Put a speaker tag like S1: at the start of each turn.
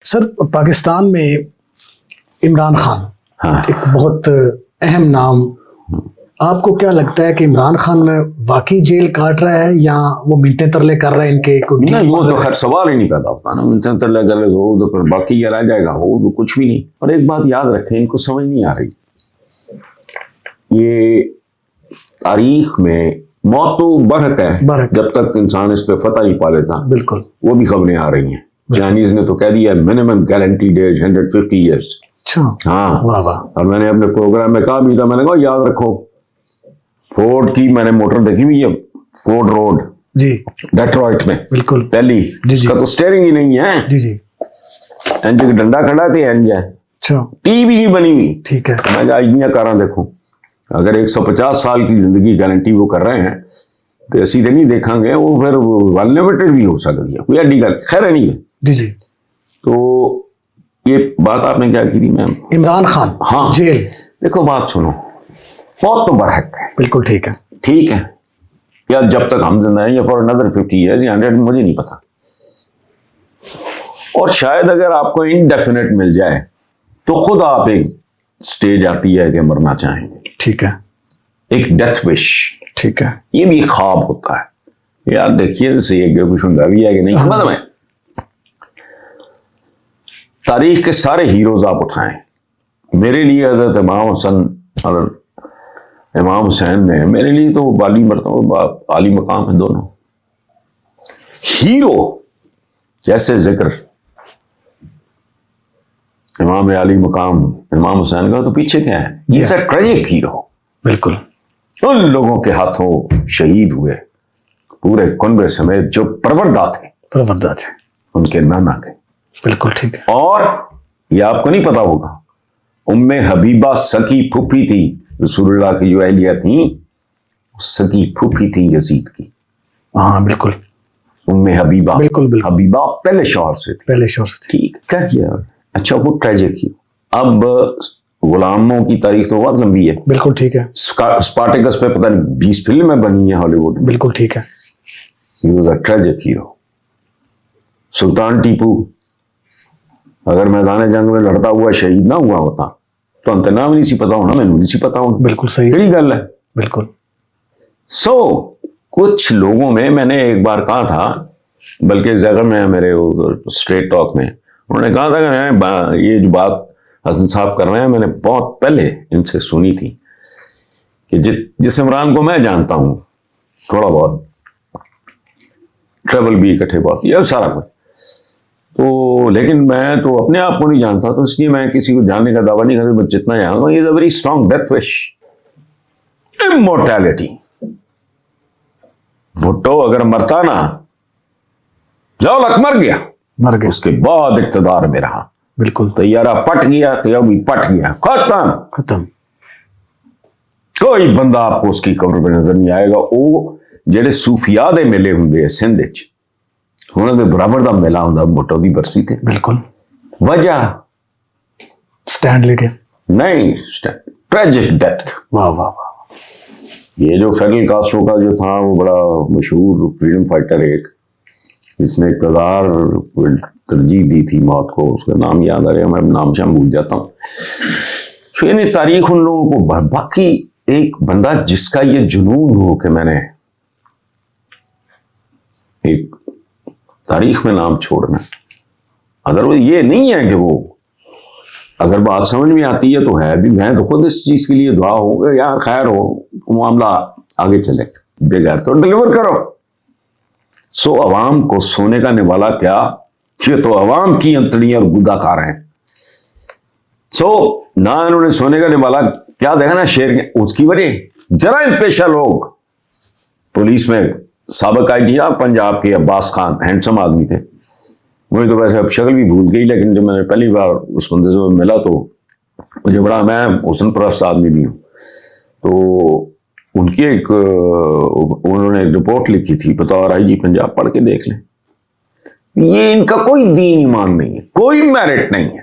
S1: Sir, Pakistan में इमरान खान
S2: हाँ।
S1: एक बहुत अहम नाम, आपको क्या लगता है कि इमरान खान वाकई जेल काट रहा है या वो मिन्नते तरले कर रहा है इनके कोई?
S2: नहीं, वो तो खैर सवाल ही नहीं पैदा होता ना, मिन्नते तरले कर ले तो फिर बाकी ये रह जाएगा, वो तो कुछ भी नहीं। और एक बात याद रखें, इनको समझ नहीं आ रही, ये तारीख में मौत तो बरहक है, जब तक इंसान इस पे फतह नहीं पा लेता।
S1: बिल्कुल,
S2: वो भी खबरें आ रही हैं। चाइनीज ने तो कह दिया मिनिमम गारंटीड एज 150 ईयर्स।
S1: अच्छा,
S2: हाँ,
S1: वाह वाह।
S2: और मैंने अपने प्रोग्राम में कहा भी था, मैंने कहा याद रखो, फोर्ड की मैंने मोटर देखी हुई है, फोर्ड रोड
S1: जी,
S2: डेट्रॉइट में,
S1: बिल्कुल
S2: पहली, इसका तो स्टीयरिंग ही नहीं है
S1: जी जी।
S2: इंज का डंडा खड़ा थे, इंज है,
S1: अच्छा,
S2: टी भी नहीं बनी हुई।
S1: ठीक है।
S2: मैं आज दियाँ कारा देखूं, अगर 150 साल की जिंदगी गारंटी वो कर रहे हैं तो ऐसी तो नहीं देखेंगे, वो फिर वल्नरेबल भी हो सकती है, कोई अड्डी गल खैर नहीं है
S1: जी जी।
S2: तो ये बात आपने क्या की थी मैम?
S1: इमरान खान,
S2: हाँ,
S1: जेल।
S2: देखो बात सुनो, बहुत तो बरहक है,
S1: बिल्कुल ठीक है,
S2: ठीक है, या जब तक हम जिंदा हैं या फॉर अनदर 50 ईयर्स या 100, मुझे नहीं पता। और शायद अगर आपको इनडेफिनेट मिल जाए तो खुद आप एक स्टेज आती है कि मरना चाहेंगे,
S1: ठीक है,
S2: एक डेथ विश,
S1: ठीक है।
S2: ये भी ख्वाब होता है यार, देखिए सही कुछ होता भी है कि नहीं। मतलब है, तारीख के सारे हीरोज आप उठाएं, मेरे लिए हजरत इमाम हसन और इमाम हुसैन में, मेरे लिए तो बाली मरतबा आली मकाम है दोनों। हीरो जैसे जिक्र इमाम आली मकाम इमाम हुसैन का, तो पीछे क्या है, ये ट्रेजिक हीरो।
S1: बिल्कुल,
S2: उन लोगों के हाथों शहीद हुए पूरे कुनबे समेत जो परवरदा थे उनके नाना के।
S1: बिल्कुल ठीक है।
S2: और ये आपको नहीं पता होगा, उम्मे हबीबा सकी फूफी थी रसूलुल्लाह की, जो एहलिया थी सकी फूफी थी यजीद की।
S1: हाँ बिल्कुल,
S2: उम्मे हबीबा,
S1: बिल्कुल
S2: हबीबा पहले शौहर से थी, ठीक, क्या किया? अच्छा, वो ट्रेजिक ही। अब गुलामों की तारीख तो बहुत लंबी है।
S1: बिल्कुल ठीक है।
S2: स्पार्टिकस पे पता नहीं 20 फिल्में बनी है हॉलीवुड।
S1: बिल्कुल ठीक है।
S2: He was a tragic hero। सुल्तान टीपू अगर मैदान जंग में लड़ता हुआ शहीद ना हुआ होता तो अंत नाम नहीं सी पता होना, मैंने नहीं सी पता होना।
S1: बिल्कुल सही,
S2: बड़ी गल है।
S1: बिल्कुल।
S2: कुछ लोगों में मैंने एक बार कहा था, बल्कि इस जगह में मेरे स्ट्रेट टॉक में उन्होंने कहा था कि ये जो बात हसन साहब कर रहे हैं, मैंने बहुत पहले इनसे सुनी थी कि जिस इमरान को मैं जानता हूं, थोड़ा बहुत ट्रेवल भी इकट्ठे बहुत किया सारा कुछ, तो लेकिन मैं तो अपने आप को नहीं जानता, तो इसलिए मैं किसी को जानने का दावा नहीं करता, बस जितना जानता हूं, is a very strong death wish, immortality. Bhutto अगर मरता ना, जाओ लक मर गया, उसके बाद इक्तदार में रहा।
S1: बिल्कुल,
S2: तैयारा पट गया तो यह भी पट गया, खत्म। कोई बंदा आपको उसकी कब्र पे नजर नहीं आएगा। वो जेडे सूफिया दे मेले होंगे सिंध च, उन्होंने बराबर का मेला होंगे, भुट्टो की बरसी थे।
S1: बिल्कुल,
S2: वजह
S1: स्टैंड लेके नहीं,
S2: ट्रेजिक डेथ।
S1: वाह वाह वाह।
S2: ये जो फेडरल कास्ट्रो का जो था, वो बड़ा मशहूर फ्रीडम फाइटर, एक जिसने इक़्तिदार तरजीह दी थी मौत को, उसका नाम याद आ रहा है, मैं नाम शाम भूल जाता हूँ। फिर तारीख उन लोगों को, बाकी एक बंदा जिसका ये जुनून हो कि मैंने एक तारीख में नाम छोड़ना, अगर वो ये नहीं है कि वो, अगर बात समझ में आती है तो है भी, मैं तो खुद इस चीज के लिए दुआ होगा यार, खैर हो मामला आगे चले, बगैर तो डिलीवर करो। सो अवाम को सोने का निवाला क्या, ये तो अवाम की अंतड़ियां और गुदाकार हैं। सो ना इन्होंने सोने का निवाला क्या देखा ना शेर के, उसकी वजह जराइम पेशा लोग पुलिस में, साबिक आईजी पंजाब के अब्बास खान, हैंडसम आदमी थे, मुझे तो वैसे अब शक्ल भी भूल गई, लेकिन जब मैंने पहली बार उस बंदे से मिला तो मुझे बड़ा, मैं हुस्न परस्त आदमी भी हूँ, तो उनकी उन्होंने एक रिपोर्ट लिखी थी, बतौर आईजी पंजाब, पढ़ के देख लें। ये इनका कोई दीन ईमान नहीं है, कोई मेरिट नहीं है।